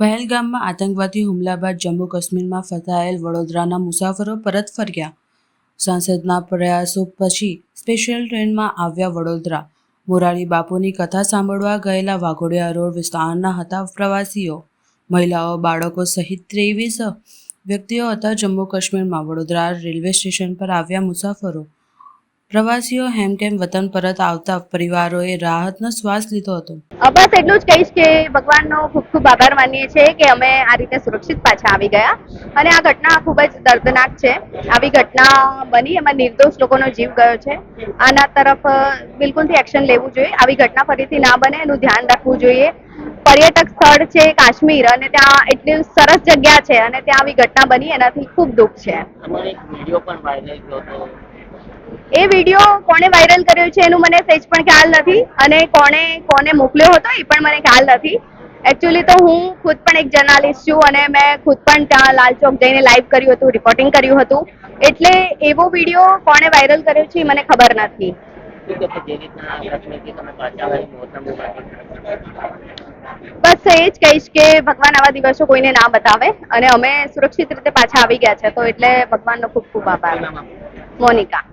પહેલગામમાં આતંકવાદી હુમલા બાદ જમ્મુ કાશ્મીરમાં ફસાયેલ વડોદરાના મુસાફરો પરત ફર્યા. સાંસદના પ્રયાસો પછી સ્પેશિયલ ટ્રેનમાં આવ્યા વડોદરા. મોરારી બાપુની કથા સાંભળવા ગયેલા વાઘોડિયા રોડ વિસ્તારના હતા પ્રવાસીઓ. મહિલાઓ, બાળકો સહિત 23 વ્યક્તિઓ હતા જમ્મુ કાશ્મીરમાં. વડોદરા રેલવે સ્ટેશન પર આવ્યા મુસાફરો. પ્રવાસીઓ હેમખેમ વતન પરત આવતા પરિવારોએ રાહતનો શ્વાસ લીધો હતો. બસ એટલું જ કહીશ કે ભગવાનનો ખૂબ ખૂબ આભાર માનીએ છીએ કે અમે આ રીતે સુરક્ષિત પાછા આવી ગયા. અને આ ઘટના ખૂબ જ દર્દનાક છે. આવી ઘટના બની એમાં નિર્દોષ લોકોનો જીવ ગયો છે. આના તરફ બિલકુલથી એક્શન લેવું જોઈએ. આવી ઘટના ફરીથી ના બને એનું ધ્યાન રાખવું જોઈએ. પર્યટક સ્થળ છે કાશ્મીર અને ત્યાં એટલી સરસ જગ્યા છે અને ત્યાં આવી ઘટના બની એનાથી ખૂબ દુઃખ છે. એ વિડીયો કોણે વાયરલ કર્યો છે એનું મને સહેજ પણ ખ્યાલ નથી અને કોને મોકલ્યો હતો એ પણ મને ખ્યાલ નથી. એકચ્યુઅલી તો હું ખુદ પણ એક જર્નાલિસ્ટ છું અને મેં ખુદ પણ ત્યાં લાલ ચોક જઈને લાઈવ કર્યું હતું, રિપોર્ટિંગ કર્યું હતું. એટલે એવો વિડીયો કોણે વાયરલ કર્યો છે એ મને ખબર નથી. બસ એ જ કહીશ કે ભગવાન આવા દિવસો કોઈને ના બતાવે અને અમે સુરક્ષિત રીતે પાછા આવી ગયા છે તો એટલે ભગવાનનો ખૂબ ખૂબ આભાર. મોનિકા.